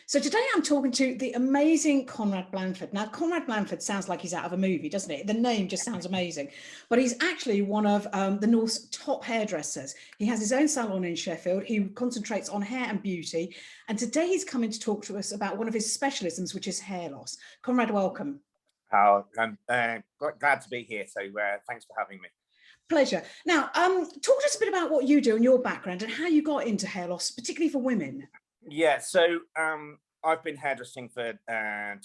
So today I'm talking to the amazing Conrad Blandford. Now, Conrad Blandford sounds like he's out of a movie, doesn't it? The name just sounds amazing. But he's actually one of the North's top hairdressers. He has his own salon in Sheffield. He concentrates on hair and beauty. And today he's coming to talk to us about one of his specialisms, which is hair loss. Conrad, welcome. Oh, I'm glad to be here. So thanks for having me. Pleasure. Now, talk to us a bit about what you do and your background and how you got into hair loss, particularly for women. Yeah, so I've been hairdressing for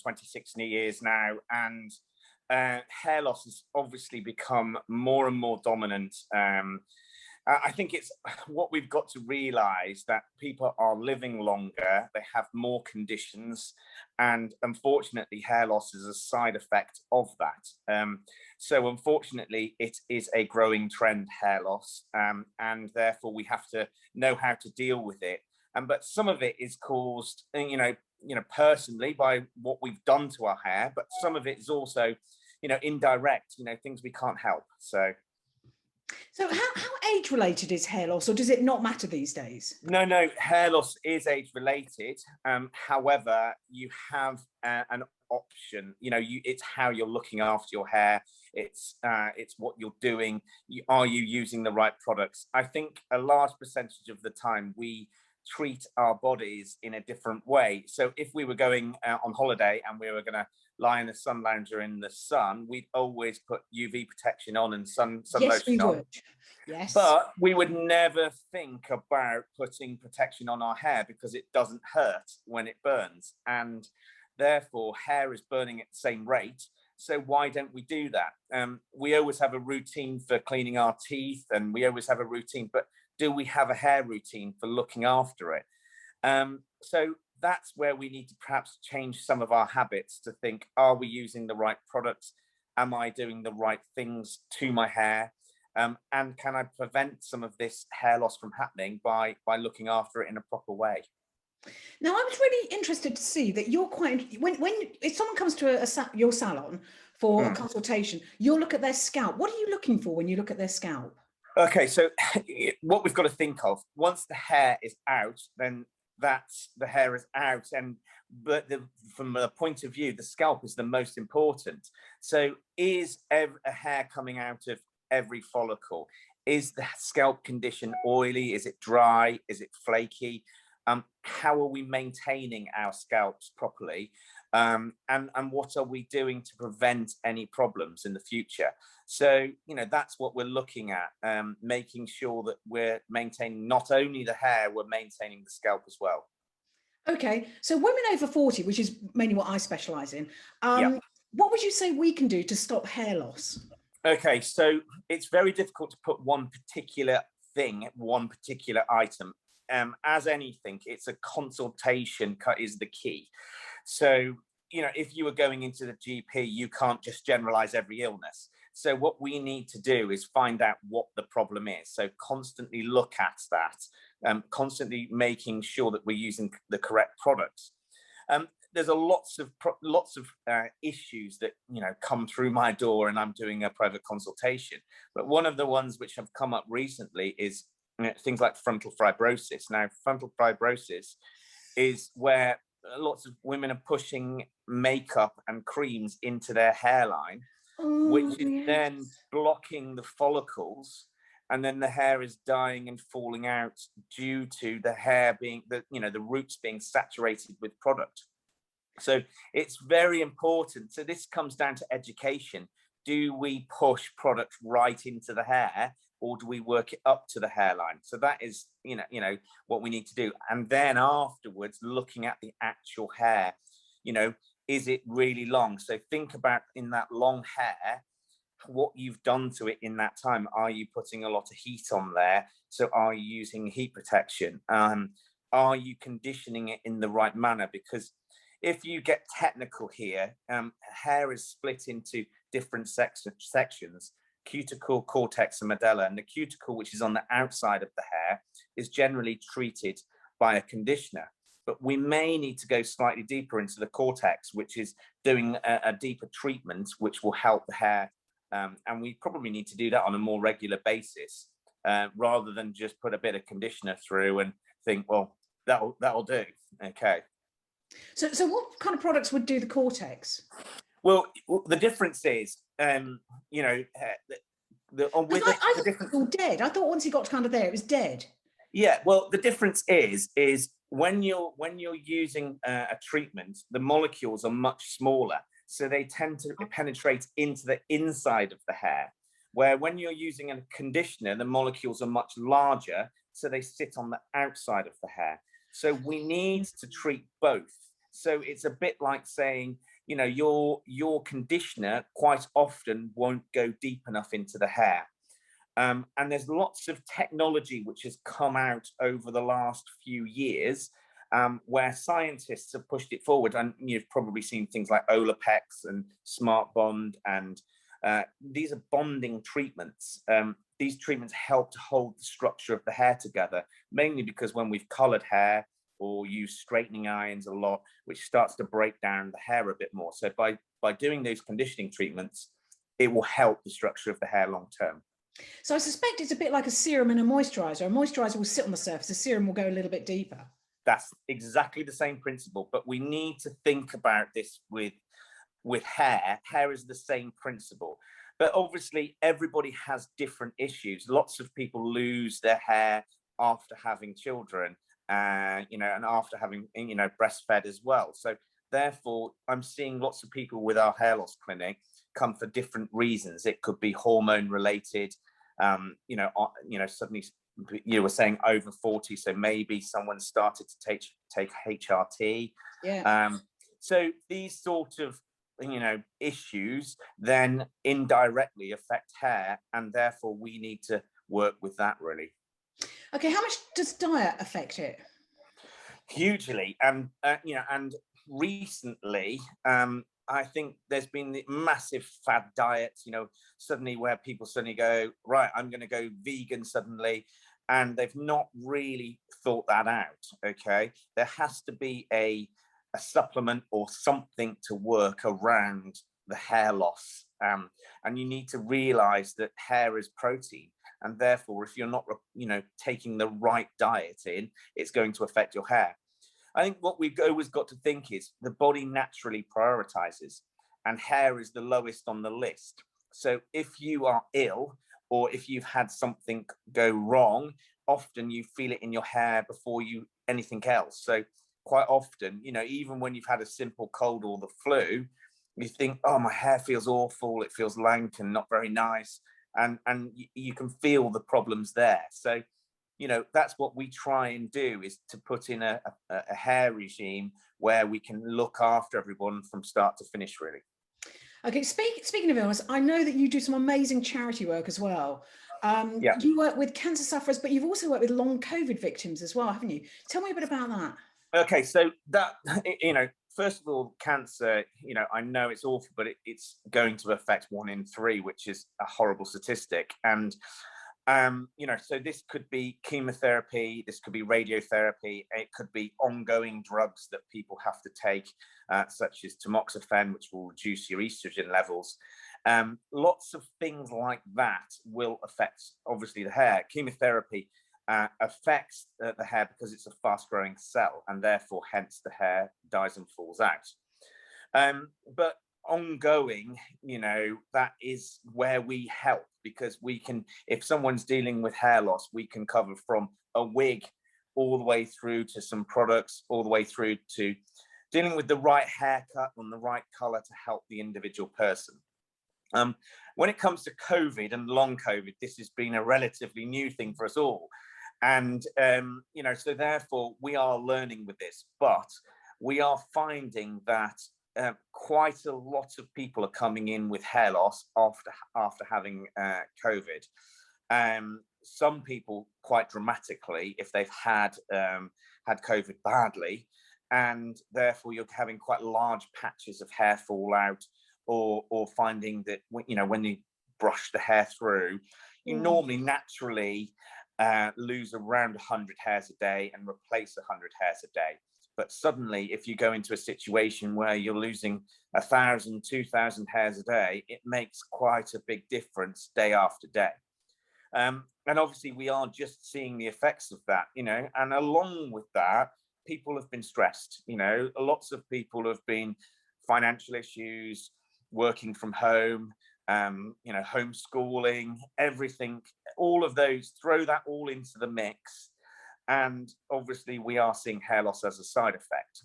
26 years now, and hair loss has obviously become more and more dominant. I think it's what we've got to realise, that people are living longer, they have more conditions, and unfortunately hair loss is a side effect of that. So unfortunately it is a growing trend, hair loss, and therefore we have to know how to deal with it. But some of it is caused, personally by what we've done to our hair, but some of it is also, indirect, things we can't help. So how age related is hair loss, or does it not matter these days? No, hair loss is age related. However, you have an option. It's how you're looking after your hair. It's what you're doing. Are you using the right products? I think a large percentage of the time we treat our bodies in a different way. So if we were going on holiday and we were going to lie in a sun lounger in the sun, we'd always put UV protection on and sun lotion on. Yes. But we would never think about putting protection on our hair because it doesn't hurt when it burns. And therefore, hair is burning at the same rate. So why don't we do that? We always have a routine for cleaning our teeth, and we always have a routine, but do we have a hair routine for looking after it? So that's where we need to perhaps change some of our habits to think, are we using the right products? Am I doing the right things to my hair? And can I prevent some of this hair loss from happening by looking after it in a proper way? Now, I was really interested to see that you're quite, when if someone comes to your salon for a consultation, you'll look at their scalp. What are you looking for when you look at their scalp? Okay, so what we've got to think of, once the hair is out, then the hair is out, but from the point of view, the scalp is the most important. So is a hair coming out of every follicle? Is the scalp condition oily? Is it dry? Is it flaky? How are we maintaining our scalps properly? And what are we doing to prevent any problems in the future? So, that's what we're looking at, making sure that we're maintaining not only the hair, we're maintaining the scalp as well. Okay, so women over 40, which is mainly what I specialise in, Yeah. what would you say we can do to stop hair loss? Okay, so it's very difficult to put one particular thing, one particular item. As anything, it's a consultation is the key. So, if you were going into the GP, you can't just generalize every illness. So what we need to do is find out what the problem is. So constantly look at that, constantly making sure that we're using the correct products. There's lots of issues that come through my door, and I'm doing a private consultation. But one of the ones which have come up recently is things like frontal fibrosis. Now, frontal fibrosis is where lots of women are pushing makeup and creams into their hairline, which is then blocking the follicles, and then the hair is dying and falling out due to the hair being the roots being saturated with product. So it's very important. So this comes down to education. Do we push product right into the hair, or do we work it up to the hairline? So that is, what we need to do. And then afterwards, looking at the actual hair, is it really long? So think about, in that long hair, what you've done to it in that time. Are you putting a lot of heat on there? So are you using heat protection? Are you conditioning it in the right manner? Because if you get technical here, hair is split into different sections: cuticle, cortex, and medulla. And the cuticle, which is on the outside of the hair, is generally treated by a conditioner. But we may need to go slightly deeper into the cortex, which is doing a deeper treatment, which will help the hair. And we probably need to do that on a more regular basis, rather than just put a bit of conditioner through and think, well, that'll do. Okay. So what kind of products would do the cortex? Well, the difference is, you know, with I the thought it difference. was all dead. I thought once he got kind of there, it was dead. Yeah, well, the difference is when you're using a treatment, the molecules are much smaller, so they tend to penetrate into the inside of the hair. Where when you're using a conditioner, the molecules are much larger, so they sit on the outside of the hair. So we need to treat both. So it's a bit like saying, you know, your conditioner quite often won't go deep enough into the hair. And there's lots of technology which has come out over the last few years, where scientists have pushed it forward. And you've probably seen things like Olapex and Smart Bond, and these are bonding treatments. These treatments help to hold the structure of the hair together, mainly because when we've colored hair or use straightening irons a lot, which starts to break down the hair a bit more. So by doing those conditioning treatments, it will help the structure of the hair long term. So I suspect it's a bit like a serum and a moisturizer. A moisturizer will sit on the surface, a serum will go a little bit deeper. That's exactly the same principle, but we need to think about this with hair. Hair is the same principle, but obviously everybody has different issues. Lots of people lose their hair after having children, you know, and after having, you know, breastfed as well. So therefore, I'm seeing lots of people with our hair loss clinic come for different reasons. It could be hormone related. You know, suddenly you were saying over 40, so maybe someone started to take HRT. Yeah. So these sort of, you know, issues then indirectly affect hair, and therefore we need to work with that really. Okay, how much does diet affect it? Hugely, and you know, and recently, I think there's been the massive fad diets, you know, suddenly where people suddenly go, right, I'm going to go vegan suddenly, and they've not really thought that out. Okay, there has to be a supplement or something to work around the hair loss, and you need to realize that hair is protein, and therefore if you're not, you know, taking the right diet in, it's going to affect your hair. I think what we've always got to think is the body naturally prioritizes, and hair is the lowest on the list. So if you are ill, or if you've had something go wrong, often you feel it in your hair before you anything else. So quite often, you know, even when you've had a simple cold or the flu, you think, oh, my hair feels awful, it feels lank and not very nice, and you can feel the problems there. So, you know, that's what we try and do, is to put in a hair regime where we can look after everyone from start to finish, really. Okay, speaking of illness, I know that you do some amazing charity work as well. Yeah. You work with cancer sufferers, but you've also worked with long COVID victims as well, haven't you? Tell me a bit about that. Okay, so that, you know, first of all, cancer, you know, I know it's awful, but it's going to affect 1 in 3, which is a horrible statistic. And you know, so this could be chemotherapy, this could be radiotherapy, it could be ongoing drugs that people have to take, such as tamoxifen, which will reduce your estrogen levels. Lots of things like that will affect, obviously, the hair. Chemotherapy affects the hair because it's a fast-growing cell, and therefore, hence, the hair dies and falls out. But ongoing, you know, that is where we help, because we can, if someone's dealing with hair loss, we can cover from a wig all the way through to some products, all the way through to dealing with the right haircut and the right color to help the individual person. When it comes to COVID and long COVID, this has been a relatively new thing for us all. And, you know, so therefore we are learning with this, but we are finding that quite a lot of people are coming in with hair loss after having COVID. Some people quite dramatically if they've had COVID badly, and therefore you're having quite large patches of hair fall out, or finding that, you know, when you brush the hair through, you normally naturally lose around 100 hairs a day and replace 100 hairs a day. But suddenly, if you go into a situation where you're losing 1,000, 2,000 hairs a day, it makes quite a big difference day after day. And obviously, we are just seeing the effects of that, you know, and along with that, people have been stressed. You know, lots of people have been financial issues, working from home, you know, homeschooling, everything, all of those, throw that all into the mix. And obviously we are seeing hair loss as a side effect.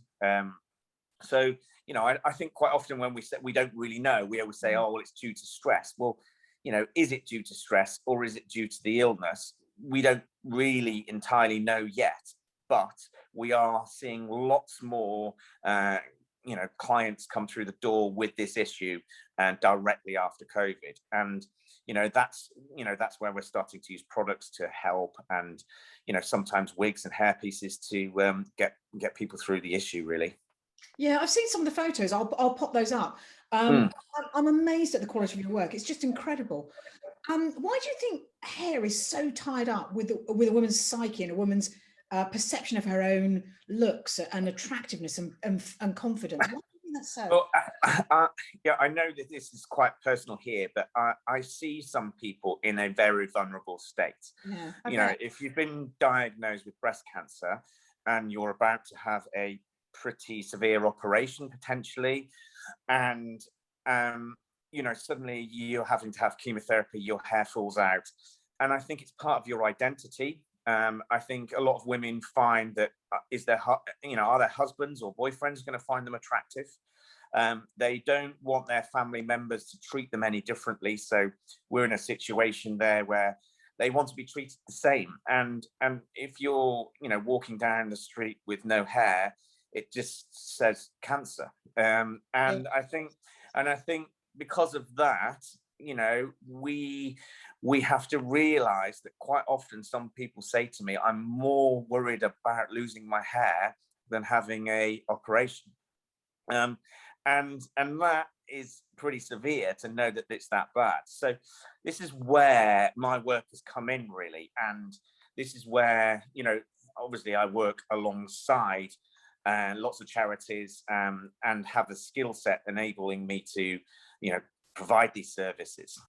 So, you know, I think quite often when we say we don't really know, we always say, oh, well, it's due to stress. Well, you know, is it due to stress or is it due to the illness? We don't really entirely know yet, but we are seeing lots more, you know, clients come through the door with this issue and directly after COVID. And, you know, that's where we're starting to use products to help, and, you know, sometimes wigs and hair pieces to get people through the issue, really. Yeah, I've seen some of the photos. I'll pop those up. I'm amazed at the quality of your work. It's just incredible. Why do you think hair is so tied up with a woman's psyche and a woman's perception of her own looks and attractiveness and confidence? Why do you think that's so? Well, yeah, I know that this is quite personal here, but I see some people in a very vulnerable state. Yeah, okay. You know, if you've been diagnosed with breast cancer and you're about to have a pretty severe operation potentially, and you know, suddenly you're having to have chemotherapy, your hair falls out, and I think it's part of your identity. I think a lot of women find that are their husbands or boyfriends going to find them attractive? They don't want their family members to treat them any differently, so we're in a situation there where they want to be treated the same. And if you're, you know, walking down the street with no hair, it just says cancer. And I think because of that, you know, we have to realize that quite often some people say to me, I'm more worried about losing my hair than having a operation. And that is pretty severe to know that it's that bad. So this is where my work has come in, really. And this is where, you know, obviously I work alongside lots of charities and have a skill set enabling me to, you know, provide these services.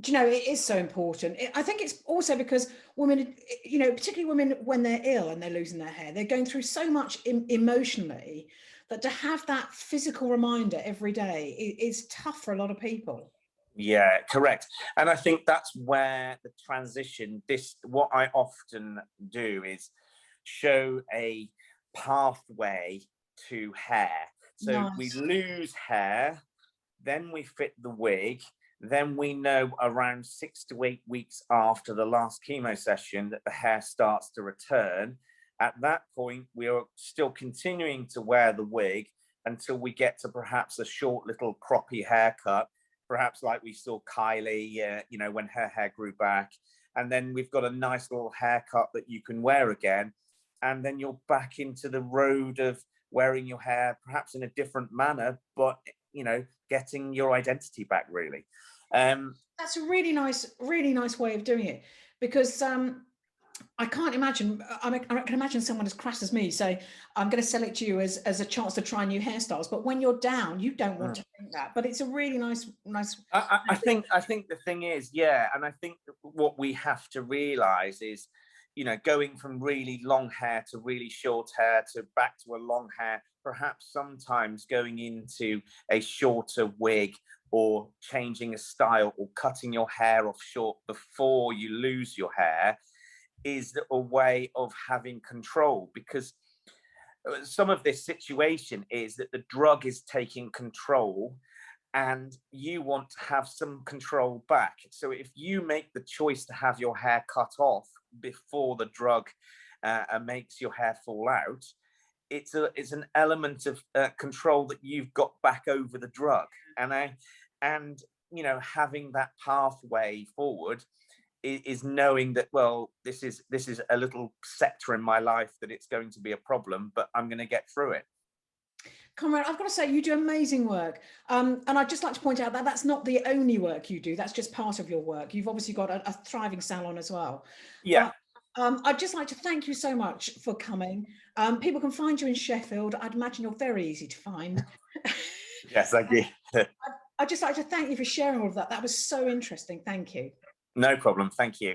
Do you know, it is so important. I think it's also because women, you know, particularly women when they're ill and they're losing their hair, they're going through so much emotionally that to have that physical reminder every day is tough for a lot of people. Yeah, correct. And I think that's where the transition, what I often do is show a pathway to hair. So Nice. we lose hair, then we fit the wig, then we know around 6 to 8 weeks after the last chemo session that the hair starts to return. At that point, we are still continuing to wear the wig until we get to perhaps a short little croppy haircut, perhaps like we saw Kylie, you know, when her hair grew back. And then we've got a nice little haircut that you can wear again. And then you're back into the road of wearing your hair, perhaps in a different manner, but, you know, getting your identity back, really. That's a really nice way of doing it, because I can't imagine, I can imagine someone as crass as me say, I'm going to sell it to you as a chance to try new hairstyles. But when you're down, you don't want to think that. But it's a really nice. I think the thing is, yeah, and I think what we have to realize is, you know, going from really long hair to really short hair to back to a long hair, perhaps sometimes going into a shorter wig or changing a style or cutting your hair off short before you lose your hair is a way of having control, because some of this situation is that the drug is taking control and you want to have some control back. So if you make the choice to have your hair cut off before the drug makes your hair fall out, it's an element of control that you've got back over the drug. And you know, having that pathway forward is knowing that, well, this is a little sector in my life that it's going to be a problem, but I'm going to get through it. Conrad, I've got to say, you do amazing work. And I'd just like to point out that that's not the only work you do. That's just part of your work. You've obviously got a thriving salon as well. Yeah. But, I'd just like to thank you so much for coming. People can find you in Sheffield. I'd imagine you're very easy to find. Yes, thank you. I'd just like to thank you for sharing all of that. That was so interesting. Thank you. No problem. Thank you.